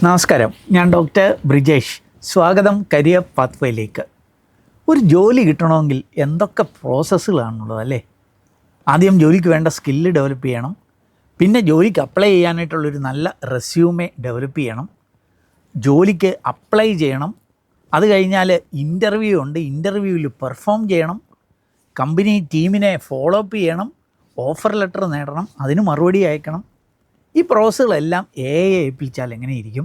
നമസ്കാരം, ഞാൻ ഡോക്ടർ ബ്രിജേഷ്. സ്വാഗതം കരിയർ പാത്വേയിലേക്ക്. ഒരു ജോലി കിട്ടണമെങ്കിൽ എന്തൊക്കെ പ്രോസസ്സുകളാണുള്ളത് അല്ലേ? ആദ്യം ജോലിക്ക് വേണ്ട സ്കില്ല് ഡെവലപ്പ് ചെയ്യണം. പിന്നെ ജോലിക്ക് അപ്ലൈ ചെയ്യാനായിട്ടുള്ളൊരു നല്ല റെസ്യൂമെ ഡെവലപ്പ് ചെയ്യണം. ജോലിക്ക് അപ്ലൈ ചെയ്യണം. അത് കഴിഞ്ഞാൽ ഇൻ്റർവ്യൂ ഉണ്ട്, ഇൻ്റർവ്യൂവിൽ പെർഫോം ചെയ്യണം. കമ്പനി ടീമിനെ ഫോളോ അപ്പ് ചെയ്യണം. ഓഫർ ലെറ്റർ നേടണം, അതിന് മറുപടി അയക്കണം. ഈ പ്രോസസ്സുകളെല്ലാം ഏൽപ്പിച്ചാൽ എങ്ങനെയിരിക്കും?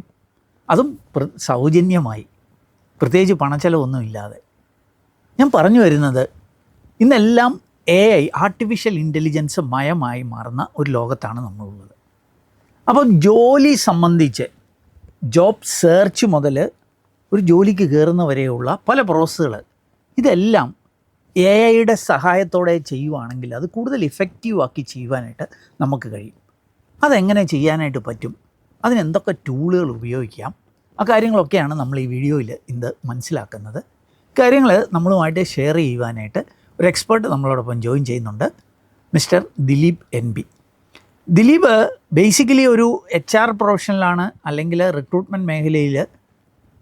അതും സൗജന്യമായി, പ്രത്യേകിച്ച് പണച്ചെലവൊന്നുമില്ലാതെ. ഞാൻ പറഞ്ഞു വരുന്നത്, ഇന്നെല്ലാം ആർട്ടിഫിഷ്യൽ ഇൻ്റലിജൻസ് മയമായി മാറുന്ന ഒരു ലോകത്താണ് നമ്മളുള്ളത്. അപ്പോൾ ജോലി സംബന്ധിച്ച് ജോബ് സെർച്ച് മുതൽ ഒരു ജോലിക്ക് കയറുന്നവരെയുള്ള പല പ്രോസസ്സുകൾ, ഇതെല്ലാം യുടെ സഹായത്തോടെ ചെയ്യുവാണെങ്കിൽ അത് കൂടുതൽ ഇഫക്റ്റീവാക്കി ചെയ്യുവാനായിട്ട് നമുക്ക് കഴിയും. അതെങ്ങനെ ചെയ്യാനായിട്ട് പറ്റും, അതിനെന്തൊക്കെ ടൂളുകൾ ഉപയോഗിക്കാം, ആ കാര്യങ്ങളൊക്കെയാണ് നമ്മൾ ഈ വീഡിയോയിൽ ഇന്ന് മനസ്സിലാക്കുന്നത്. കാര്യങ്ങൾ നമ്മളുമായിട്ട് ഷെയർ ചെയ്യുവാനായിട്ട് ഒരു എക്സ്പേർട്ട് നമ്മളോടൊപ്പം ജോയിൻ ചെയ്യുന്നുണ്ട്, mister Dileep NB. Dileep basically ഒരു HR പ്രൊഫഷണലാണ്, അല്ലെങ്കിൽ റിക്രൂട്ട്മെൻറ്റ് മേഖലയിൽ,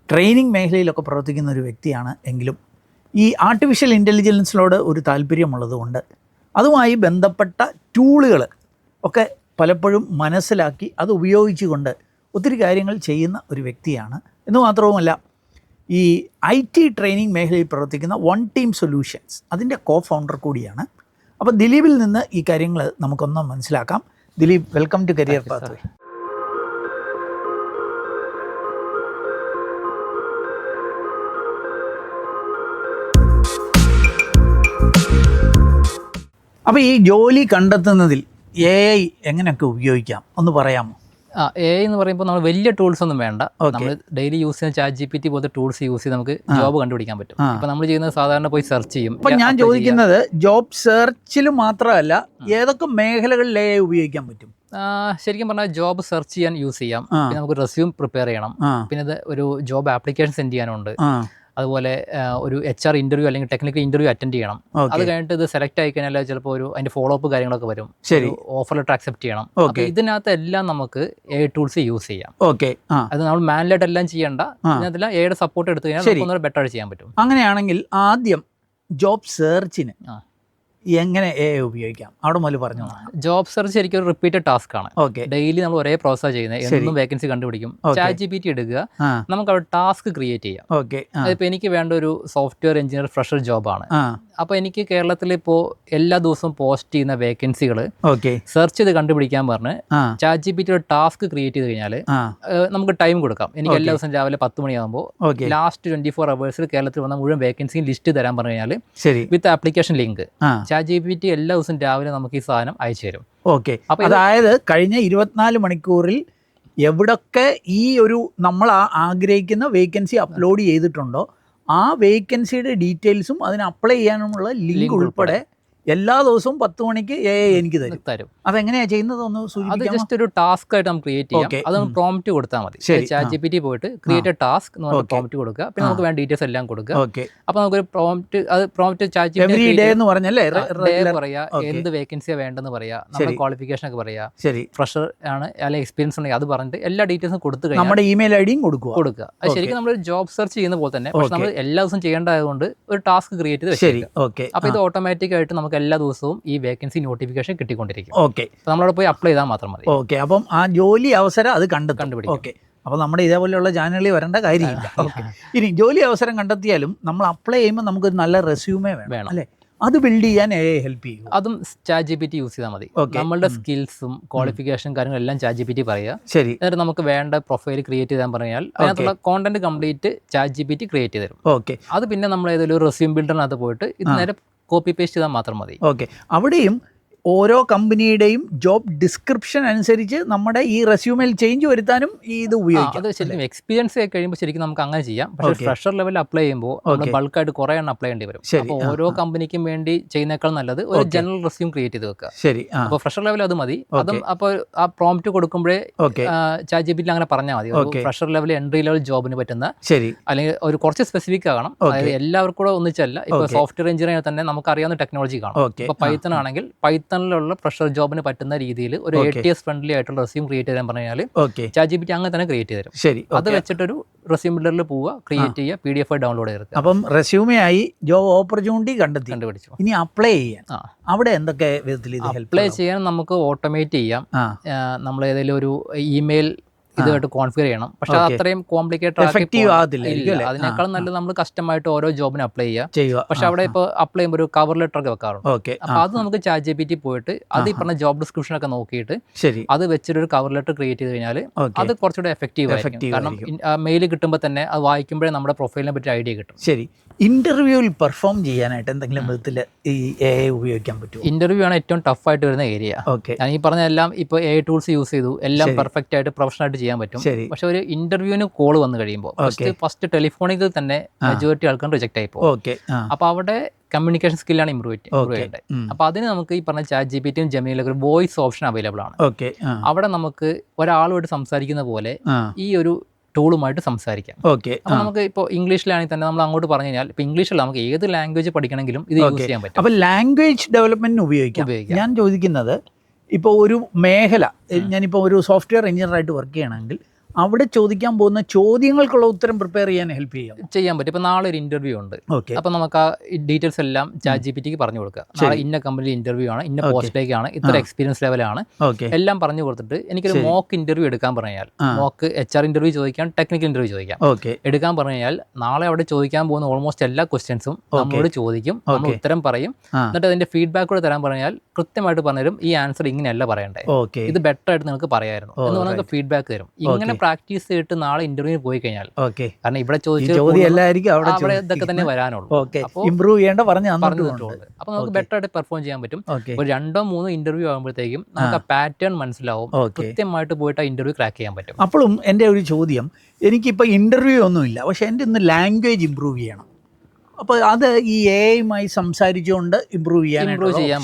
ട്രെയിനിങ് മേഖലയിലൊക്കെ പ്രവർത്തിക്കുന്ന ഒരു വ്യക്തിയാണ്. എങ്കിലും ഈ ആർട്ടിഫിഷ്യൽ ഇൻ്റലിജൻസിനോട് ഒരു താല്പര്യമുള്ളതുകൊണ്ട് അതുമായി ബന്ധപ്പെട്ട ടൂളുകൾ ഒക്കെ പലപ്പോഴും മനസ്സിലാക്കി അത് ഉപയോഗിച്ചുകൊണ്ട് ഒത്തിരി കാര്യങ്ങൾ ചെയ്യുന്ന ഒരു വ്യക്തിയാണ്. എന്ന് മാത്രവുമല്ല, ഈ IT ട്രെയിനിങ് മേഖലയിൽ പ്രവർത്തിക്കുന്ന വൺ ടീം സൊല്യൂഷൻസ് അതിൻ്റെ ഫൗണ്ടർ കൂടിയാണ്. അപ്പോൾ ദിലീപിൽ നിന്ന് ഈ കാര്യങ്ങൾ നമുക്കൊന്ന് മനസ്സിലാക്കാം. Dileep, welcome to career pathway. അപ്പോൾ ഈ ജോലി കണ്ടെത്തുന്നതിൽ AI എങ്ങനെയൊക്കെ ഉപയോഗിക്കാം ഒന്ന് പറയാമോ? AI എന്ന് പറയുമ്പോൾ നമ്മൾ വലിയ ടൂൾസ് ഒന്നും വേണ്ട. നമ്മൾ ഡെയിലി യൂസ് ചെയ്യുന്ന ChatGPT പോലത്തെ ടൂൾസ് യൂസ് ചെയ്ത് നമുക്ക് ജോബ് കണ്ടുപിടിക്കാൻ പറ്റും. അപ്പോൾ നമ്മൾ ചെയ്യുന്നത് സാധാരണ പോയി സെർച്ച് ചെയ്യും. അപ്പോൾ ഞാൻ ചോദിക്കുന്നത്, ജോബ് സെർച്ചിൽ മാത്രമല്ല, ഏതൊക്കെ മേഖലകളിൽ AI ഉപയോഗിക്കാൻ പറ്റും? ശരിക്കും പറഞ്ഞാൽ ജോബ് സെർച്ച് ചെയ്യാൻ യൂസ് ചെയ്യാം. പിന്നെ നമുക്ക് റെസ്യൂം പ്രിപ്പയർ ചെയ്യണം. പിന്നെ ഒരു ജോബ് ആപ്ലിക്കേഷൻ സെൻഡ് ചെയ്യാനുണ്ട്. അതുപോലെ ഒരു HR ഇൻ്റർവ്യൂ അല്ലെങ്കിൽ ടെക്നിക്കൽ ഇൻ്റർവ്യൂ അറ്റൻഡ് ചെയ്യണം. അത് കഴിഞ്ഞിട്ട് ഇത് സെലക്ട് ആയി കഴിഞ്ഞാൽ ചിലപ്പോൾ അതിൻ്റെ ഫോളോ അപ്പ് കാര്യങ്ങളൊക്കെ വരും. ഓഫർ ലെറ്റർ അക്സെപ്റ്റ് ചെയ്യണം. ഇതിനകത്ത് എല്ലാം നമുക്ക് AI ടൂൾസ് യൂസ് ചെയ്യാം. അത് നമ്മൾ മാനുവലായിട്ട് എല്ലാം ചെയ്യേണ്ട. ഇതിനകത്തെല്ലാം AIയുടെ സപ്പോർട്ട് എടുത്തു കഴിഞ്ഞാൽ നമുക്ക് ഒന്നുകൂടെ ബെറ്റർ ചെയ്യാൻ പറ്റും. അങ്ങനെയാണെങ്കിൽ ആദ്യം ജോബ് സെർച്ചിന് എങ്ങനെ AI ഉപയോഗിക്കാം അവിടെ മുതൽ പറഞ്ഞു. ജോബ് സെർച്ച് ശരിക്കും ഒരു റിപ്പീറ്റഡ് ടാസ്ക് ആണ്. ഡെയിലി നമ്മൾ ഒരേ പ്രോസസ് ചെയ്യുന്നത്. എന്നും വേക്കൻസി കണ്ടുപിടിക്കും. ChatGPT എടുക്കുക, നമുക്ക് അവിടെ ടാസ്ക് ക്രിയേറ്റ് ചെയ്യാം. അതിപ്പോൾ എനിക്ക് വേണ്ട ഒരു സോഫ്റ്റ്വെയർ എഞ്ചിനീയർ ഫ്രഷർ ജോബാണ്. അപ്പോൾ എനിക്ക് കേരളത്തിൽ ഇപ്പോൾ എല്ലാ ദിവസവും പോസ്റ്റ് ചെയ്യുന്ന വേക്കൻസികൾ സെർച്ച് ചെയ്ത് കണ്ടുപിടിക്കാൻ പറഞ്ഞ് ChatGPT ഒരു ടാസ്ക് ക്രിയേറ്റ് ചെയ്ത് കഴിഞ്ഞാൽ നമുക്ക് ടൈം കൊടുക്കാം. എനിക്ക് എല്ലാ ദിവസവും രാവിലെ 10 മണിയാകുമ്പോൾ ലാസ്റ്റ് 24 hours കേരളത്തിൽ വന്ന മുഴുവൻ വേക്കൻസിയും ലിസ്റ്റ് തരാൻ പറഞ്ഞു കഴിഞ്ഞാൽ വിത്ത് ആപ്ലിക്കേഷൻ ലിങ്ക് ChatGPT എല്ലാ ദിവസവും രാവിലെ നമുക്ക് ഈ സാധനം അയച്ചു തരും. അതായത് കഴിഞ്ഞ 24 മണിക്കൂറിൽ എവിടൊക്കെ ഈ ഒരു നമ്മൾ ആഗ്രഹിക്കുന്ന വേക്കൻസി അപ്ലോഡ് ചെയ്തിട്ടുണ്ടോ ആ വേക്കൻസിയുടെ ഡീറ്റെയിൽസും അതിന് അപ്ലൈ ചെയ്യാനുമുള്ള ലിങ്ക് ഉൾപ്പെടെ എല്ലാ ദിവസവും 10 മണിക്ക് AI എനിക്ക് തരും. അതെങ്ങനെയാ ചെയ്യുന്നത് ഒന്ന് സൂചിപ്പിക്കാമോ? അത് ജസ്റ്റ് ഒരു ടാസ്ക് ആയിട്ട് നമുക്ക് ക്രിയേറ്റ് ചെയ്യാം. അത് നമ്മൾ പ്രോംപ്റ്റ് കൊടുത്താൽ മതി. ChatGPT പോയിട്ട് ക്രിയേറ്റ് ടാസ്ക് നമ്മൾ പ്രോംപ്റ്റ് കൊടുക്കുക. പിന്നെ നമുക്ക് വേണ്ട ഡീറ്റെയിൽസ് എല്ലാം കൊടുക്കുക. അപ്പോൾ നമുക്കൊരു പ്രോംപ്റ്റ് ChatGPT എന്ന് പറഞ്ഞല്ലേ പറയാ, എന്ത് വേക്കൻസിയാണ് വേണ്ടെന്ന് പറയാ, നമ്മുടെ ക്വാളിഫിക്കേഷൻ ഒക്കെ പറയാ, ഫ്രഷർ ആണ് അല്ലെങ്കിൽ എക്സ്പീരിയൻസ് ഉണ്ടെങ്കിൽ അത് പറഞ്ഞിട്ട് എല്ലാ ഡീറ്റെയിൽസും കൊടുത്തു കഴിഞ്ഞാൽ നമ്മുടെ ഇമെയിൽ IDയും കൊടുക്കുക. അത് ശരിക്കും നമ്മൾ ജോബ് സെർച്ച് ചെയ്യുന്ന പോലെ തന്നെ, പക്ഷെ നമ്മൾ എല്ലാ ദിവസവും ചെയ്യേണ്ടതുകൊണ്ട് ഒരു ടാസ്ക് ക്രിയേറ്റ് ചെയ്ത് വെച്ചിരിക്കുക. അപ്പോൾ ഇത് ഓട്ടോമാറ്റിക് ആയിട്ട് നമുക്ക് എല്ലാ ദിവസവും ഈ വേക്കൻസി നോട്ടിഫിക്കേഷൻ കിട്ടിക്കൊണ്ടിരിക്കും. നമ്മളവിടെ പോയി അപ്ലൈ ചെയ്താൽ മാത്രം മതി. അപ്പം ആ ജോലി അവസരം അത് കണ്ടുപിടിക്കും. അപ്പോൾ നമ്മുടെ ഇതേപോലെയുള്ള ചാനലിൽ വരേണ്ട കാര്യമില്ല. ഇനി ജോലി അവസരം കണ്ടെത്തിയാലും നമ്മൾ അപ്ലൈ ചെയ്യുമ്പോൾ നമുക്കൊരു നല്ല റെസ്യൂമേ വേണം അല്ലേ? അത് ബിൽഡ് ചെയ്യാൻ AI ഹെൽപ്പ് ചെയ്യും. അതും ChatGPT യൂസ് ചെയ്താൽ മതി. നമ്മളുടെ സ്കിൽസും ക്വാളിഫിക്കേഷൻ കാര്യങ്ങളെല്ലാം ChatGPT പറയുക. എന്നിട്ട് നമുക്ക് വേണ്ട പ്രൊഫൈൽ ക്രിയേറ്റ് ചെയ്താൽ പറഞ്ഞാൽ അതിനകത്തുള്ള കോണ്ടന്റ് കംപ്ലീറ്റ് ChatGPT ക്രിയേറ്റ് ചെയ്ത് തരും. അത് പിന്നെ നമ്മൾ ഏതെങ്കിലും ഒരു റെസ്യൂം ബിൽഡറിനകത്ത് പോയിട്ട് ഇത് നേരെ കോപ്പി പേസ്റ്റ് ചെയ്താൽ മാത്രം മതി. അവിടെയും ഓരോ കമ്പനിയുടെയും ജോബ് ഡിസ്ക്രിപ്ഷൻ അനുസരിച്ച് നമ്മുടെ ഈ റെസ്യൂമിൽ ചേഞ്ച് വരുത്താനും ഈ ഇത് ഉപയോഗിക്കാം. അത് ശരിക്കും എക്സ്പീരിയൻസ് ആയി കഴിയുമ്പോൾ ശരിക്കും നമുക്ക് അങ്ങനെ ചെയ്യാം. പക്ഷേ ഫ്രഷർ ലെവലിൽ അപ്ലൈ ചെയ്യുമ്പോൾ നമ്മൾ ബൾക്കായിട്ട് കുറേ എണ്ണം അപ്ലൈ ചെയ്യേണ്ടി വരും. അപ്പോൾ ഓരോ കമ്പനിക്കും വേണ്ടി ചെയ്യുന്നേക്കാൾ നല്ലത് ഒരു ജനറൽ റെസ്യൂം ക്രിയേറ്റ് ചെയ്ത് വെക്കുക. അപ്പോൾ ഫ്രഷർ ലെവൽ അത് മതി. അതും അപ്പോൾ ആ പ്രോംപ്റ്റ് കൊടുക്കുമ്പോഴേ ChatGPT അങ്ങനെ പറഞ്ഞാൽ മതി. ഫ്രഷർ ലെവൽ എൻട്രി ലെവൽ ജോബിന് പറ്റുന്ന, അല്ലെങ്കിൽ ഒരു കുറച്ച് സ്പെസിഫിക് ആകണം. അതായത് എല്ലാവർക്കും കൂടെ ഒന്നിച്ചല്ല. ഇപ്പോൾ സോഫ്റ്റ്വെയർ എഞ്ചിനീയർ തന്നെ നമുക്ക് അറിയാവുന്ന ടെക്നോളജി കാണും. ഇപ്പോൾ പൈത്തൺ ആണെങ്കിൽ പൈത്തണിലുള്ള ഫ്രഷർ ജോബിന് പറ്റുന്ന രീതിയിൽ ഒരു ATS ഫ്രണ്ട്ലി ആയിട്ടുള്ള റെസ്യൂം ക്രിയേറ്റ് ചെയ്യാൻ പറഞ്ഞാൽ ChatGPT അങ്ങനെ തന്നെ ക്രിയേറ്റ് ചെയ്ത് തരും. ശരി, അത് വെച്ചിട്ടൊരു റെസ്യൂം ബിൽഡറിൽ പോവുക, ക്രിയേറ്റ് ചെയ്യുക, PDF ഡൗൺലോഡ് ചെയ്ത്. അപ്പം റെസ്യൂമേ ആയി ജോബ് ഓപ്പർച്യൂണിറ്റി കണ്ടുപിടിച്ചു. ഇനി അപ്ലൈ ചെയ്യാൻ അവിടെ എന്തൊക്കെ വിധത്തിൽ അപ്ലൈ ചെയ്യാൻ നമുക്ക് ഓട്ടോമേറ്റ് ചെയ്യാം. നമ്മൾ ഏതെങ്കിലും ഒരു ഇമെയിൽ ഇതുമായിട്ട് കോൺഫിഗർ ചെയ്യണം. പക്ഷെ അത് അത്രയും കോംപ്ലിക്കേറ്റഡ് അതിനേക്കാളും നല്ലത് നമ്മൾ കസ്റ്റമായിട്ട് ഓരോ ജോബിന് അപ്ലൈ ചെയ്യുക. പക്ഷെ അവിടെ ഇപ്പോൾ അപ്ലൈ ചെയ്യുമ്പോൾ ഒരു കവർ ലെറ്റർ ഒക്കെ വെക്കാറുണ്ട്. അപ്പൊ അത് നമുക്ക് ChatGPT പോയിട്ട് അത് ഈ പറഞ്ഞ ജോബ് ഡിസ്ക്രിപ്ഷൻ ഒക്കെ നോക്കിയിട്ട് അത് വെച്ചിട്ട് ഒരു കവർ ലെറ്റർ ക്രിയേറ്റ് ചെയ്ത് കഴിഞ്ഞാൽ അത് കുറച്ചുകൂടെ എഫക്റ്റീവ് ആയിരിക്കും. കാരണം മെയിൽ കിട്ടുമ്പോൾ തന്നെ അത് വായിക്കുമ്പോഴേ നമ്മുടെ പ്രൊഫൈലിനെ പറ്റി ഐഡിയ കിട്ടും. ശരി, ഇന്റർവ്യൂവിൽ പെർഫോം ചെയ്യാനായിട്ട് എന്തെങ്കിലും വിധത്തിൽ ഈ AI ഉപയോഗിക്കാൻ പറ്റുമോ? ഇന്റർവ്യൂ ആണ് ഏറ്റവും ടഫ് ആയിട്ട് വരുന്ന ഏരിയ. ഞാൻ ഈ പറഞ്ഞ എല്ലാം ഇപ്പോൾ AI ടൂൾസ് യൂസ് ചെയ്തു, എല്ലാം പെർഫെക്റ്റ് ആയിട്ട് പ്രൊഫഷണൽ ആയിട്ട് ചെയ്യാൻ പറ്റും. പക്ഷെ ഒരു ഇന്റർവ്യൂവിന് കോൾ വന്നു കഴിയുമ്പോൾ ഫസ്റ്റ് ടെലിഫോണിൽ തന്നെ മെജോറിറ്റി ആൾക്കാർ റിജക്ട് ആയി പോകും. അപ്പൊ അവിടെ കമ്മ്യൂണിക്കേഷൻ സ്കില്ലാണ് ഇമ്പ്രൂവ് ചെയ്യേണ്ടത്. അപ്പൊ അതിന് നമുക്ക് ഈ പറഞ്ഞ ChatGPTയും ജെമിനിയിലൊക്കെ ഒരു വോയിസ് ഓപ്ഷൻ അവൈലബിൾ ആണ്. അവിടെ നമുക്ക് ഒരാളുമായിട്ട് സംസാരിക്കുന്ന പോലെ ഈ ഒരു ടൂളുമായിട്ട് സംസാരിക്കാം. അപ്പോൾ നമുക്ക് ഇപ്പോൾ ഇംഗ്ലീഷിലാണെങ്കിൽ തന്നെ നമ്മൾ അങ്ങോട്ട് പറഞ്ഞു കഴിഞ്ഞാൽ ഇപ്പോൾ ഇംഗ്ലീഷിൽ നമുക്ക് ഏത് ലാംഗ്വേജ് പഠിക്കണമെങ്കിലും ഇത് യൂസ് ചെയ്യാൻ പറ്റും. അപ്പോൾ ലാംഗ്വേജ് ഡെവലപ്മെന്റിന് ഉപയോഗിക്കാം. ഞാൻ ചോദിക്കുന്നത് ഇപ്പോൾ ഒരു മേഖല, ഞാനിപ്പോൾ ഒരു സോഫ്റ്റ്വെയർ എഞ്ചിനീയറായിട്ട് വർക്ക് ചെയ്യണമെങ്കിൽ അവിടെ ചോദിക്കാൻ പോകുന്ന ചോദ്യങ്ങൾക്കുള്ള ഉത്തരം പ്രിപ്പയർ ചെയ്യാൻ ഹെൽപ്പ് ചെയ്യാൻ പറ്റും. ഇപ്പോൾ നാളെ ഒരു ഇന്റർവ്യൂ ഉണ്ട്. അപ്പോൾ നമുക്ക് ആ ഡീറ്റെയിൽസ് എല്ലാം ChatGPTക്ക് പറഞ്ഞു കൊടുക്കുക. നാളെ ഇന്ന കമ്പനി ഇന്റർവ്യൂ ആണ്, ഇന്ന പോസ്റ്റിലേക്കാണ്, ഇത്ര എക്സ്പീരിയൻസ് ലെവലാണ്, എല്ലാം പറഞ്ഞു കൊടുത്തിട്ട് എനിക്കൊരു മോക്ക് ഇന്റർവ്യൂ എടുക്കാൻ പറഞ്ഞാൽ, മോക്ക് HR ഇന്റർവ്യൂ ചോദിക്കാം, ടെക്നിക്കൽ ഇന്റർവ്യൂ ചോദിക്കാം, എടുക്കാൻ പറഞ്ഞു കഴിഞ്ഞാൽ നാളെ അവിടെ ചോദിക്കാൻ പോകുന്ന ഓൾമോസ്റ്റ് എല്ലാ ക്വസ്റ്റ്യൻസും നമ്മളോട് ചോദിക്കും, നമ്മൾ ഉത്തരം പറയും. എന്നിട്ട് അതിന്റെ ഫീഡ്ബാക്ക് കൂടെ തരാൻ പറഞ്ഞാൽ കൃത്യമായിട്ട് പറഞ്ഞുതരും ഈ ആൻസർ ഇങ്ങനെയല്ല പറയണ്ടേ, ഇത് ബെറ്റർ ആയിട്ട് നിങ്ങൾക്ക് പറയായിരുന്നു എന്ന് പറഞ്ഞാൽ ഫീഡ്ബാക്ക് തരും. ഇങ്ങനെ പ്രാക്ടീസ് ചെയ്തിട്ട് നാളെ ഇന്റർവ്യൂവിന് പോയി കഴിഞ്ഞാൽ, കാരണം ഇവിടെ അവിടെ ഇതൊക്കെ തന്നെ വരാനുള്ളൂ, ഇംപ്രൂവ് ചെയ്യേണ്ട പറഞ്ഞു. അപ്പൊ നമുക്ക് ബെറ്റർ ആയിട്ട് പെർഫോം ചെയ്യാൻ പറ്റും. ഒരു 2-3 ഇന്റർവ്യൂ ആകുമ്പോഴത്തേക്കും നമുക്ക് ആ പാറ്റേൺ മനസ്സിലാവും, കൃത്യമായിട്ട് പോയിട്ട് ആ ഇന്റർവ്യൂ ക്രാക്ക് ചെയ്യാൻ പറ്റും. അപ്പോഴും എൻ്റെ ഒരു ചോദ്യം, എനിക്കിപ്പോൾ ഇന്റർവ്യൂ ഒന്നുമില്ല, പക്ഷെ എൻ്റെ ഇന്ന് ലാംഗ്വേജ് ഇംപ്രൂവ് ചെയ്യണം. അപ്പോൾ അത് ഈ AI സംസാരിച്ചുകൊണ്ട് ഇമ്പ്രൂവ് ചെയ്യാൻ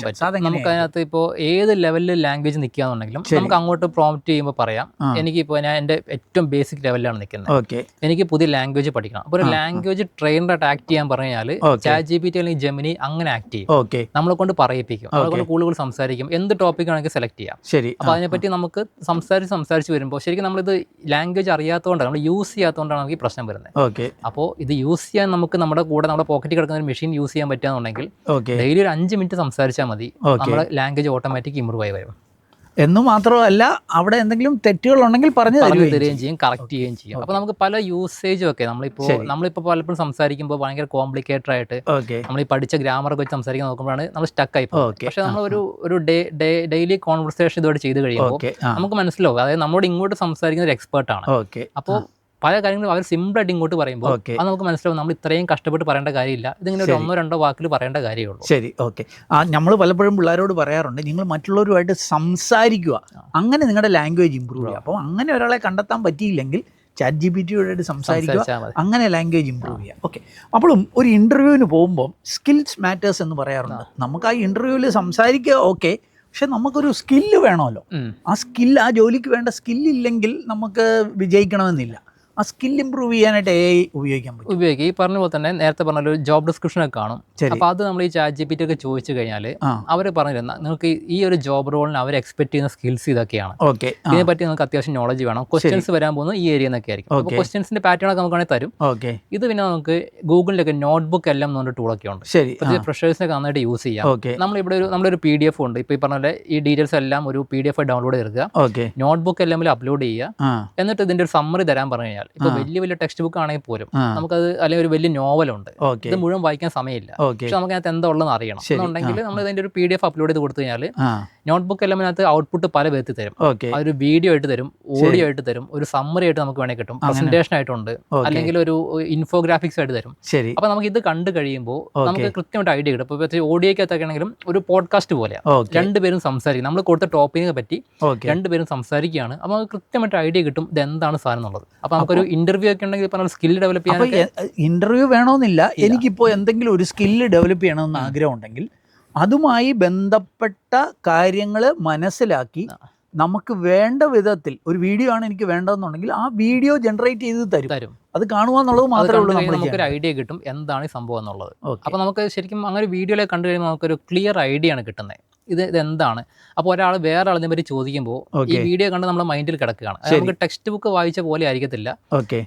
പറ്റും. നമുക്ക് അതിനകത്ത് ഇപ്പോൾ ഏത് ലെവലിൽ ലാംഗ്വേജ് നിൽക്കുകയാണെന്നുണ്ടെങ്കിലും നമുക്ക് അങ്ങോട്ട് പ്രോംപ്റ്റ് ചെയ്യുമ്പോൾ പറയാം, എനിക്കിപ്പോൾ ഞാൻ എൻ്റെ ഏറ്റവും ബേസിക് ലെവലിലാണ് നിൽക്കുന്നത്, എനിക്ക് പുതിയ ലാംഗ്വേജ് പഠിക്കണം. അപ്പോൾ ഒരു ലാംഗ്വേജ് ട്രെയിനറായിട്ട് ആക്ട് ചെയ്യാൻ പറഞ്ഞാൽ ChatGPT അല്ലെങ്കിൽ ജെമിനി അങ്ങനെ ആക്ട് ചെയ്യും, നമ്മളെ കൊണ്ട് പറയിപ്പിക്കും, നമ്മളെ കൊണ്ട് കൂടുതൽ സംസാരിക്കും, എന്ത് ടോപ്പിക് ആണെങ്കിൽ സെലക്ട് ചെയ്യാം. അപ്പോൾ അതിനെപ്പറ്റി നമുക്ക് സംസാരിച്ച് വരുമ്പോൾ ശരിക്കും നമ്മളിത് ലാംഗ്വേജ് അറിയാത്തതുകൊണ്ടാണ്, നമ്മൾ യൂസ് ചെയ്യാത്തതുകൊണ്ടാണ് നമുക്ക് ഈ പ്രശ്നം വരുന്നത്. അപ്പോൾ ഇത് യൂസ് ചെയ്യാൻ നമുക്ക് നമ്മുടെ കൂടെ നമ്മുടെ പോക്കറ്റിൽ കിടക്കുന്ന ഒരു മെഷീൻ യൂസ് ചെയ്യാൻ പറ്റുകയാണെന്നുണ്ടെങ്കിൽ ഡെയിലി ഒരു 5 മിനിറ്റ് സംസാരിച്ചാൽ മതി, നമ്മുടെ ലാംഗ്വേജ് ഓട്ടോമാറ്റിക് ഇമ്പ്രൂവ് ആയി വരും. എന്ന് മാത്രമല്ല അവിടെ എന്തെങ്കിലും തെറ്റുകൾ ഉണ്ടെങ്കിൽ പറഞ്ഞു തരികയും ചെയ്യും, കറക്റ്റ് ചെയ്യുകയും ചെയ്യും. അപ്പോൾ നമുക്ക് പല യൂസേജും ഒക്കെ നമ്മളിപ്പോൾ പലപ്പോഴും സംസാരിക്കുമ്പോൾ ഭയങ്കര കോംപ്ലിക്കേറ്റഡ് ആയിട്ട് നമ്മൾ ഈ പഠിച്ച ഗ്രാമറൊക്കെ വെച്ച് സംസാരിക്കാൻ നോക്കുമ്പോഴാണ് നമ്മൾ സ്റ്റക്ക് ആയി പോകും. പക്ഷെ നമ്മൾ ഒരു ഡെയിലി കോൺവെർസേഷൻ ഇതോടെ ചെയ്ത് കഴിയുമ്പോൾ നമുക്ക് മനസ്സിലാവും, അതായത് നമ്മളോട് ഇങ്ങോട്ട് സംസാരിക്കുന്ന ഒരു എക്സ്പേർട്ടാണ്. അപ്പോൾ പല കാര്യങ്ങളും അവർ സിമ്പിളായിട്ട് ഇങ്ങോട്ട് പറയുമ്പോൾ അത് നമുക്ക് മനസ്സിലാവും, നമ്മൾ ഇത്രയും കഷ്ടപ്പെട്ട് പറയേണ്ട കാര്യമില്ല, ഇതിങ്ങനെ ഒരു 1-2 വാക്കിൽ പറയേണ്ട കാര്യമുള്ളൂ. ശരി, ഓക്കെ. നമ്മൾ പലപ്പോഴും പിള്ളേരോട് പറയാറുണ്ട്, നിങ്ങൾ മറ്റുള്ളവരുമായിട്ട് സംസാരിക്കുക, അങ്ങനെ നിങ്ങളുടെ ലാംഗ്വേജ് ഇമ്പ്രൂവ് ചെയ്യുക. അപ്പോൾ അങ്ങനെ ഒരാളെ കണ്ടെത്താൻ പറ്റിയില്ലെങ്കിൽ ChatGPTയോടായിട്ട് സംസാരിക്കുക, അങ്ങനെ ലാംഗ്വേജ് ഇമ്പ്രൂവ് ചെയ്യുക. ഓക്കെ. അപ്പോഴും ഒരു ഇൻ്റർവ്യൂവിന് പോകുമ്പോൾ സ്കിൽസ് മാറ്റേഴ്സ് എന്ന് പറയാറുണ്ട്. നമുക്ക് ആ ഇൻ്റർവ്യൂവിൽ സംസാരിക്കുക ഓക്കെ, പക്ഷെ നമുക്കൊരു സ്കില്ല് വേണമല്ലോ. ആ ജോലിക്ക് വേണ്ട സ്കില്ലില്ലെങ്കിൽ നമുക്ക് വിജയിക്കണമെന്നില്ല. ആ സ്കിൽ ഇമ്പ്രൂവ് ചെയ്യാനായിട്ട് AI ഉപയോഗിക്കാൻ പറ്റും. ഈ പറഞ്ഞ പോലെ തന്നെ നേരത്തെ പറഞ്ഞ ഒരു ജോബ് ഡിസ്ക്രിപ്ഷൻ ഒക്കെ കാണും. അപ്പോൾ അത് നമ്മൾ ഈ ChatGPT ഒക്കെ ചോദിച്ചു കഴിഞ്ഞാൽ അവർ പറഞ്ഞിരുന്ന നിങ്ങൾക്ക് ഈ ഒരു ജോബ് റോളിന് അവർ എക്സ്പെക്ട് ചെയ്യുന്ന സ്കിൽസ് ഇതൊക്കെയാണ്, ഇതിനെപ്പറ്റി നിങ്ങൾക്ക് അത്യാവശ്യം നോളജ് വേണം, ക്വസ്റ്റ്യൻസ് വരാൻ പോകുന്നത് ഈ ഏരിയ എന്നൊക്കെ ആയിരിക്കും. അപ്പോൾ ക്വസ്റ്റ്യൻസിന്റെ പാറ്റേൺ ഒക്കെ നമുക്ക് തരും. ഇത് പിന്നെ നമുക്ക് ഗൂഗിളിലൊക്കെ നോട്ട്ബുക്ക് എല്ലാം എന്നൊരു ടൂളൊക്കെ ഉണ്ട്, ഫ്രഷേഴ്സിനൊക്കെ നന്നായിട്ട് യൂസ് ചെയ്യാം. നമ്മളിവിടെ നമ്മളൊരു PDF ഉണ്ട്, ഇപ്പോൾ ഈ പറഞ്ഞ പോലെ ഈ ഡീറ്റെയിൽസ് എല്ലാം ഒരു PDF ഡൗൺലോഡ് ചെയ്തെടുക്കുക, നോട്ട്ബുക്ക് എല്ലാം അപ്ലോഡ് ചെയ്യുക, എന്നിട്ട് ഇതിന്റെ ഒരു സമ്മറി തരാൻ പറഞ്ഞു കഴിഞ്ഞാൽ ഇപ്പൊ വലിയ ടെക്സ്റ്റ് ബുക്ക് ആണെങ്കിൽ പോലും നമുക്കത് അല്ലെങ്കിൽ ഒരു വലിയ നോവലുണ്ട്, ഇത് മുഴുവൻ വായിക്കാൻ സമയമില്ല, പക്ഷെ നമുക്ക് അതിനകത്ത് എന്താ ഉള്ളതെന്ന് അറിയണം എന്നുണ്ടെങ്കിൽ നമ്മൾ ഇതിന്റെ ഒരു PDF അപ്ലോഡ് ചെയ്ത് കൊടുത്തു കഴിഞ്ഞാൽ നോട്ട്ബുക്ക് എല്ലാം അതിനകത്ത് ഔട്ട്പുട്ട് പല വിധത്തിൽ തരും. അതൊരു വീഡിയോ ആയിട്ട് തരും, ഓഡിയോ ആയിട്ട് തരും, ഒരു സമ്മറി ആയിട്ട് നമുക്ക് വേണമെങ്കിൽ കിട്ടും, പ്രസന്റേഷൻ ആയിട്ടുണ്ട്, അല്ലെങ്കിൽ ഒരു ഇൻഫോഗ്രാഫിക്സ് ആയിട്ട് തരും. അപ്പൊ നമുക്ക് ഇത് കണ്ടു കഴിയുമ്പോൾ നമുക്ക് കൃത്യമായിട്ട് ഐഡിയ കിട്ടും. ഇപ്പൊ ഓഡിയോക്കകത്താണെങ്കിലും ഒരു പോഡ്കാസ്റ്റ് പോലെ രണ്ടുപേരും സംസാരിക്കും, നമ്മൾ കൊടുത്ത ടോപ്പിക്കിനെ പറ്റി രണ്ടുപേരും സംസാരിക്കുകയാണ്. അപ്പൊ നമുക്ക് കൃത്യമായിട്ട് ഐഡിയ കിട്ടും ഇത് എന്താണ് സാധനം എന്നുള്ളത്. അപ്പൊ നമുക്കൊരു ഇന്റർവ്യൂ ഒക്കെ ഉണ്ടെങ്കിൽ പറഞ്ഞ സ്കിൽ ഡെവലപ്പ് ചെയ്യാൻ ഇന്റർവ്യൂ വേണമെന്നില്ല, എനിക്കിപ്പോൾ എന്തെങ്കിലും ഒരു സ്കില്ല് ഡെവലപ്പ് ചെയ്യണമെന്ന് ആഗ്രഹം ഉണ്ടെങ്കിൽ അതുമായി ബന്ധപ്പെട്ട കാര്യങ്ങൾ മനസ്സിലാക്കി നമുക്ക് വേണ്ട വിധത്തിൽ ഒരു വീഡിയോ ആണ് എനിക്ക് വേണ്ടതെന്നുണ്ടെങ്കിൽ ആ വീഡിയോ ജനറേറ്റ് ചെയ്ത് തരും. അത് കാണുക എന്നുള്ളത് മാത്രമേ ഉള്ളൂ, നമുക്കൊരു ഐഡിയ കിട്ടും എന്താണ് ഈ സംഭവം എന്നുള്ളത്. അപ്പോൾ നമുക്ക് ശരിക്കും അങ്ങനെ വീഡിയോയിലെ കണ്ടു കഴിയുമ്പോൾ നമുക്കൊരു ക്ലിയർ ഐഡിയ ആണ് കിട്ടുന്നത്. എന്താണ്. അപ്പോൾ ഒരാൾ വേറെ ആളിനെ പറ്റി ചോദിക്കുമ്പോൾ ഈ വീഡിയോ കണ്ട് നമ്മുടെ മൈൻഡിൽ കിടക്കുകയാണ്. നമുക്ക് ടെക്സ്റ്റ് ബുക്ക് വായിച്ച പോലെ ആയിരിക്കത്തില്ല.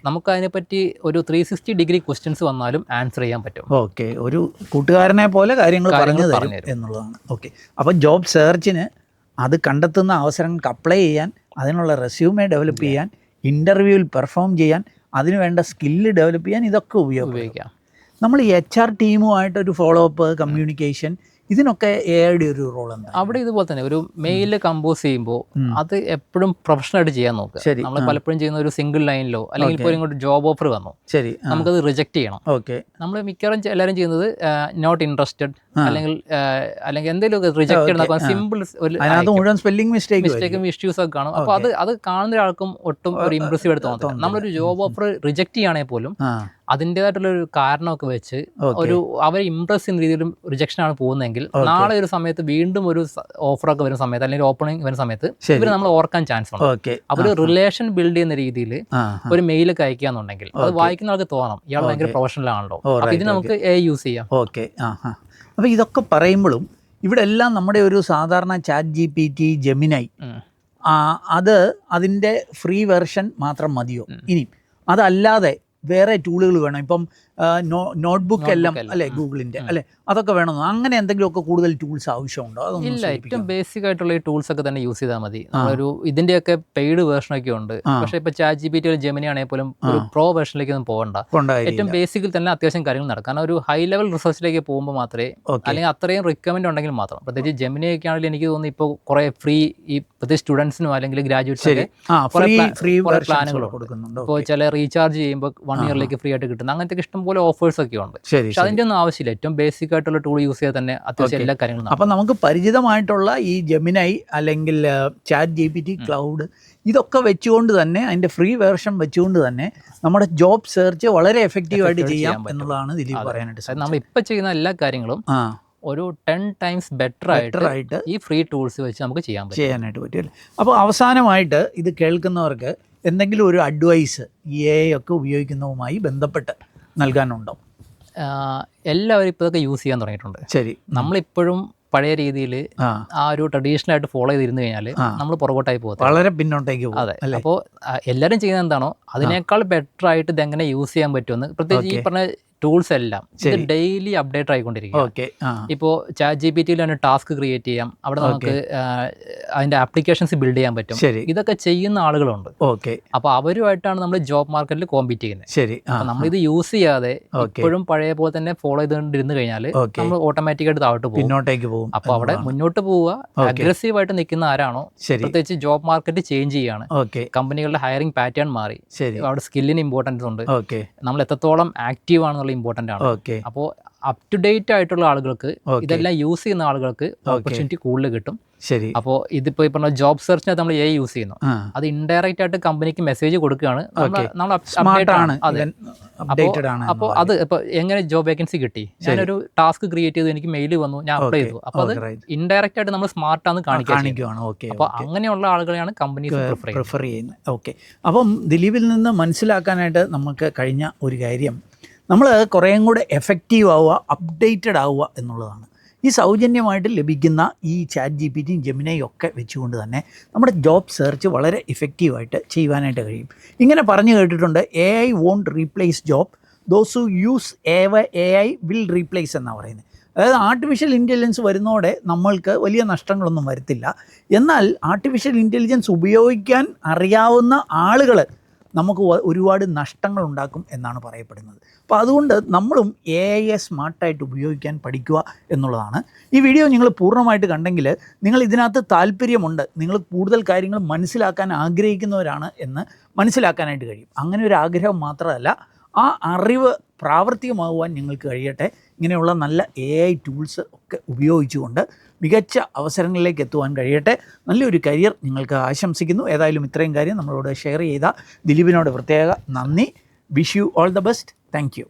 നമുക്ക് അതിനെപ്പറ്റി ഒരു 360 ഡിഗ്രി ക്വസ്റ്റ്യൻസ് വന്നാലും ആൻസർ ചെയ്യാൻ പറ്റും. ഓക്കെ, ഒരു കൂട്ടുകാരനെ പോലെ കാര്യങ്ങൾ പറഞ്ഞു തരും എന്നുള്ളതാണ്. ഓക്കെ, അപ്പോൾ ജോബ് സെർച്ചിന് അത് കണ്ടെത്തുന്ന അവസരങ്ങൾക്ക് അപ്ലൈ ചെയ്യാൻ, അതിനുള്ള റെസ്യൂമേ ഡെവലപ്പ് ചെയ്യാൻ, ഇൻ്റർവ്യൂവിൽ പെർഫോം ചെയ്യാൻ, അതിന് വേണ്ട സ്കില്ല് ഡെവലപ്പ് ചെയ്യാൻ ഇതൊക്കെ ഉപയോഗിക്കാം. നമ്മൾ ഈ HR ടീമുമായിട്ടൊരു ഫോളോ അപ്പ്, കമ്മ്യൂണിക്കേഷൻ, ഇതിനൊക്കെ എയുടെ ഒരു റോൾ എന്താ? അവിടെ ഇതുപോലെ തന്നെ ഒരു മെയിൽ കമ്പോസ് ചെയ്യുമ്പോൾ അത് എപ്പോഴും പ്രൊഫഷണലായിട്ട് ചെയ്യാൻ നോക്കുക. നമ്മൾ പലപ്പോഴും ചെയ്യുന്ന ഒരു സിംഗിൾ ലൈനിലോ അല്ലെങ്കിൽ ഇപ്പോൾ ഇങ്ങോട്ട് ജോബ് ഓഫർ വന്നു, ശരി, നമുക്കത് റിജക്ട് ചെയ്യണം. ഓക്കെ, നമ്മൾ മിക്കവാറും എല്ലാവരും ചെയ്യുന്നത് നോട്ട് ഇൻട്രസ്റ്റഡ് അല്ലെങ്കിൽ എന്തെങ്കിലും റിജക്റ്റഡ്, സിമ്പിൾ ഒരു സ്പെല്ലിംഗ് മിസ്റ്റേക്കും ഇഷ്യൂസ് ഒക്കെ കാണും. അപ്പോൾ അത് കാണുന്ന ഒരാൾക്കും ഒട്ടും ഒരു ഇംപ്രസീവ് ആയിട്ട് തോന്നത്തില്ല. നമ്മളൊരു ജോബ് ഓഫർ റിജക്ട് ചെയ്യുകയാണെങ്കിൽ പോലും അതിൻ്റെതായിട്ടുള്ള ഒരു കാരണമൊക്കെ വെച്ച് ഒരു അവരെ ഇംപ്രസ് ചെയ്യുന്ന രീതിയിലും റിജക്ഷൻ ആണ് പോകുന്നതെങ്കിൽ നാളെ ഒരു സമയത്ത് വീണ്ടും ഒരു ഓഫറൊക്കെ വരുന്ന സമയത്ത് അല്ലെങ്കിൽ ഓപ്പണിംഗ് വരുന്ന സമയത്ത് ഇവർ നമ്മൾ ഓർക്കാൻ ചാൻസ് ഉണ്ട്. അപ്പോൾ ഒരു റിലേഷൻ ബിൽഡ് ചെയ്യുന്ന രീതിയിൽ ഒരു മെയിലൊക്കെ അയക്കുകയെന്നുണ്ടെങ്കിൽ അത് വായിക്കുന്ന ആൾക്ക് തോന്നണം ഇയാൾ ഭയങ്കര പ്രൊഫഷണൽ ആണല്ലോ. അപ്പോൾ ഇത് നമുക്ക് യൂസ് ചെയ്യാം. ഓക്കെ, അപ്പോൾ ഇതൊക്കെ പറയുമ്പോഴും ഇവിടെ എല്ലാം നമ്മുടെ ഒരു സാധാരണ ChatGPT, ജെമിനൈ, അതിൻ്റെ ഫ്രീ വെർഷൻ മാത്രം മതിയോ? ഇനി അതല്ലാതെ വേറെ ടൂളുകൾ വേണം. ഇപ്പം നോട്ട്ബുക്ക് എല്ലാം അല്ലേ, ഗൂഗിളിൻ്റെ അല്ലേ, അതൊക്കെ വേണമെന്നോ? അങ്ങനെ എന്തെങ്കിലുമൊക്കെ കൂടുതൽ ടൂൾസ് ആവശ്യമുണ്ടോ? ഇല്ല, ഏറ്റവും ബേസിക് ആയിട്ടുള്ള ഈ ടൂൾസ് ഒക്കെ തന്നെ യൂസ് ചെയ്താൽ മതി. ഒരു ഇതിൻ്റെയൊക്കെ പെയ്ഡ് വേർഷനൊക്കെ ഉണ്ട്. പക്ഷേ ഇപ്പോൾ ChatGPT ജെമിനി ആണെങ്കിൽ പോലും ഒരു പ്രോ വേർഷനിലേക്ക് ഒന്നും പോകണ്ട. ഏറ്റവും ബേസിക്കിൽ തന്നെ അത്യാവശ്യം കാര്യങ്ങൾ നടക്കും. കാരണം ഒരു ഹൈ ലെവൽ റിസർച്ചിലേക്ക് പോകുമ്പോൾ മാത്രമേ, അല്ലെങ്കിൽ അത്രയും റിക്കമെൻഡ് ഉണ്ടെങ്കിൽ മാത്രം. പ്രത്യേകിച്ച് ജെമിനി ഒക്കെ ആണെങ്കിൽ എനിക്ക് തോന്നുന്നു ഇപ്പോൾ കുറേ ഫ്രീ, ഈ പ്രത്യേകിച്ച് സ്റ്റുഡൻസിനും അല്ലെങ്കിൽ ഗ്രാജുവേറ്റ്സിനൊക്കെ കുറേ പ്ലാനുകൾ കൊടുക്കുന്നുണ്ട്. ഇപ്പോൾ ചില റീചാർജ് ചെയ്യുമ്പോൾ 1 ഇയറിലേക്ക് ഫ്രീ ആയിട്ട് കിട്ടുന്ന അങ്ങനത്തെ ഇഷ്ടംപോലെ ഓഫേഴ്സ് ഒക്കെ ഉണ്ട്. പക്ഷെ അതിൻ്റെ ഒന്നും ആവശ്യമില്ല. ഏറ്റവും ബേസിക് ആയിട്ടുള്ള ടൂൾ യൂസ് ചെയ്താൽ തന്നെ അത്യാവശ്യം എല്ലാ കാര്യങ്ങളും. അപ്പം നമുക്ക് പരിചിതമായിട്ടുള്ള ഈ ജെമിനൈ അല്ലെങ്കിൽ ChatGPT ക്ലൗഡ്, ഇതൊക്കെ വെച്ചുകൊണ്ട് തന്നെ, അതിൻ്റെ ഫ്രീ വേർഷൻ വെച്ചുകൊണ്ട് തന്നെ നമ്മുടെ ജോബ് സെർച്ച് വളരെ എഫക്റ്റീവായിട്ട് ചെയ്യാം എന്നുള്ളതാണ് ദിലീപ് പറയാനായിട്ട്. നമ്മൾ ഇപ്പം ചെയ്യുന്ന എല്ലാ കാര്യങ്ങളും ഒരു 10 times ബെറ്റർ ആയിട്ട് ഈ ഫ്രീ ടൂൾസ് വെച്ച് നമുക്ക് ചെയ്യാനായിട്ട് പറ്റും. അപ്പോൾ അവസാനമായിട്ട് ഇത് കേൾക്കുന്നവർക്ക് എന്തെങ്കിലും ഒരു അഡ്വൈസ് AI ഒക്കെ ഉപയോഗിക്കുന്നതുമായി ബന്ധപ്പെട്ട് നൽകാനുണ്ടോ? എല്ലാവരും ഇപ്പോൾ ഇതൊക്കെ യൂസ് ചെയ്യാൻ തുടങ്ങിയിട്ടുണ്ട്. ശരി, നമ്മളിപ്പോഴും പഴയ രീതിയിൽ ആ ഒരു ട്രഡീഷണൽ ആയിട്ട് ഫോളോ ചെയ്തിരുന്നു കഴിഞ്ഞാൽ നമ്മൾ പുറകോട്ടായി പോകും, വളരെ പിന്നോട്ടേക്ക് പോകും. അതെ, അപ്പോൾ എല്ലാവരും ചെയ്യുന്നത് എന്താണോ അതിനേക്കാൾ ബെറ്റർ ആയിട്ട് ഇത് എങ്ങനെ യൂസ് ചെയ്യാൻ പറ്റുമെന്ന്, പ്രത്യേകിച്ച് ഈ പറഞ്ഞ ടൂൾസ് എല്ലാം ഇത് ഡെയിലി അപ്ഡേറ്റ് ആയിക്കൊണ്ടിരിക്കും. ഇപ്പോൾ ChatGPT തന്നെ ടാസ്ക് ക്രിയേറ്റ് ചെയ്യാം, അവിടെ നമുക്ക് അതിന്റെ ആപ്ലിക്കേഷൻസ് ബിൽഡ് ചെയ്യാൻ പറ്റും. ഇതൊക്കെ ചെയ്യുന്ന ആളുകളുണ്ട്. അപ്പോൾ അവരുമായിട്ടാണ് നമ്മൾ ജോബ് മാർക്കറ്റിൽ കോമ്പീറ്റ് ചെയ്യുന്നത്. അപ്പോൾ നമ്മളിത് യൂസ് ചെയ്യാതെ ഇപ്പോഴും പഴയ പോലെ തന്നെ ഫോളോ ചെയ്തുകൊണ്ടിരുന്നു കഴിഞ്ഞാൽ നമ്മൾ ഓട്ടോമാറ്റിക്കായിട്ട് താഴോട്ട് പോകും. അപ്പോൾ അവിടെ മുന്നോട്ട് പോവുക, അഗ്രസീവ് ആയിട്ട് നിൽക്കുന്ന ആരാണോ, പ്രത്യേകിച്ച് ജോബ് മാർക്കറ്റ് ചേഞ്ച് ചെയ്യാണ്, കമ്പനികളുടെ ഹയറിംഗ് പാറ്റേൺ മാറി, അവിടെ സ്കില്ലിന് ഇമ്പോർട്ടൻസ് ഉണ്ട്, നമ്മൾ എത്രത്തോളം ആക്റ്റീവ് ആണെന്നുള്ള ഇമ്പോർട്ടൻ്റ് ആണ്. അപ്പോൾ അപ് ടു ഡേറ്റ് ആയിട്ടുള്ള ആളുകൾക്ക്, ഇതെല്ലാം യൂസ് ചെയ്യുന്ന ആളുകൾക്ക് ഓപ്പർച്യൂണിറ്റി കൂടുതൽ കിട്ടും. ശരി, അപ്പോൾ ഇതിപ്പോൾ ഈ പറഞ്ഞ ജോബ് സെർച്ചിനകത്ത് നമ്മൾ AI യൂസ് ചെയ്യുന്നു, അത് ഇൻഡയറക്റ്റ് ആയിട്ട് കമ്പനിക്ക് മെസ്സേജ് കൊടുക്കുകയാണ്, നമ്മൾ അപ്ഡേറ്റ് ആണ്. അപ്പോൾ അത് ഇപ്പോൾ എങ്ങനെ ജോബ് വേക്കൻസി കിട്ടി, ഞാനൊരു ടാസ്ക് ക്രിയേറ്റ് ചെയ്തു, എനിക്ക് മെയിൽ വന്നു, ഞാൻ അപ്ലൈ ചെയ്തു. അപ്പോൾ അത് ഇൻഡയറക്റ്റ് ആയിട്ട് നമ്മൾ സ്മാർട്ടാന്ന് കാണിക്കുകയാണ്. അപ്പോൾ അങ്ങനെയുള്ള ആളുകളെയാണ് കമ്പനീസ് പ്രിഫർ ചെയ്യുന്നത്. ഓക്കെ, അപ്പം ദിലീപിൽ നിന്ന് മനസ്സിലാക്കാനായിട്ട് നമുക്ക് കഴിഞ്ഞ ഒരു കാര്യം, നമ്മൾ കുറേയും കൂടെ എഫക്റ്റീവ് ആവുക, അപ്ഡേറ്റഡ് ആവുക എന്നുള്ളതാണ്. ഈ സൗജന്യമായിട്ട് ലഭിക്കുന്ന ഈ ChatGPT, ജെമിനൈ ഒക്കെ വെച്ചുകൊണ്ട് തന്നെ നമ്മുടെ ജോബ് സെർച്ച് വളരെ ഇഫക്റ്റീവായിട്ട് ചെയ്യുവാനായിട്ട് കഴിയും. ഇങ്ങനെ പറഞ്ഞു കേട്ടിട്ടുണ്ട്, AI won't replace job, those who use AI will replace എന്നാണ് പറയുന്നത്. അതായത് ആർട്ടിഫിഷ്യൽ ഇൻ്റലിജൻസ് വരുന്നതോടെ നമ്മൾക്ക് വലിയ നഷ്ടങ്ങളൊന്നും വരത്തില്ല. എന്നാൽ ആർട്ടിഫിഷ്യൽ ഇൻ്റലിജൻസ് ഉപയോഗിക്കാൻ അറിയാവുന്ന ആളുകൾ നമുക്ക് ഒരുപാട് നഷ്ടങ്ങൾ ഉണ്ടാക്കും എന്നാണ് പറയപ്പെടുന്നത്. അപ്പോൾ അതുകൊണ്ട് നമ്മളും AI സ്മാർട്ടായിട്ട് ഉപയോഗിക്കാൻ പഠിക്കുക എന്നുള്ളതാണ്. ഈ വീഡിയോ നിങ്ങൾ പൂർണ്ണമായിട്ട് കണ്ടെങ്കിൽ നിങ്ങൾ ഇതിനകത്ത് താല്പര്യമുണ്ട്, നിങ്ങൾ കൂടുതൽ കാര്യങ്ങൾ മനസ്സിലാക്കാൻ ആഗ്രഹിക്കുന്നവരാണ് എന്ന് മനസ്സിലാക്കാനായിട്ട് കഴിയും. അങ്ങനെ ഒരു ആഗ്രഹം മാത്രമല്ല, ആ അറിവ് പ്രാവർത്തികമാകുവാൻ നിങ്ങൾക്ക് കഴിയട്ടെ. ഇങ്ങനെയുള്ള നല്ല AI ടൂൾസ് ഒക്കെ ഉപയോഗിച്ചുകൊണ്ട് മികച്ച അവസരങ്ങളിലേക്ക് എത്തുവാൻ കഴിയട്ടെ. നല്ലൊരു കരിയർ നിങ്ങൾക്ക് ആശംസിക്കുന്നു. ഏതായാലും ഇത്രയും കാര്യം നമ്മളോട് ഷെയർ ചെയ്ത ദിലീപിനോട് പ്രത്യേക നന്ദി. Wish you all the best. Thank you.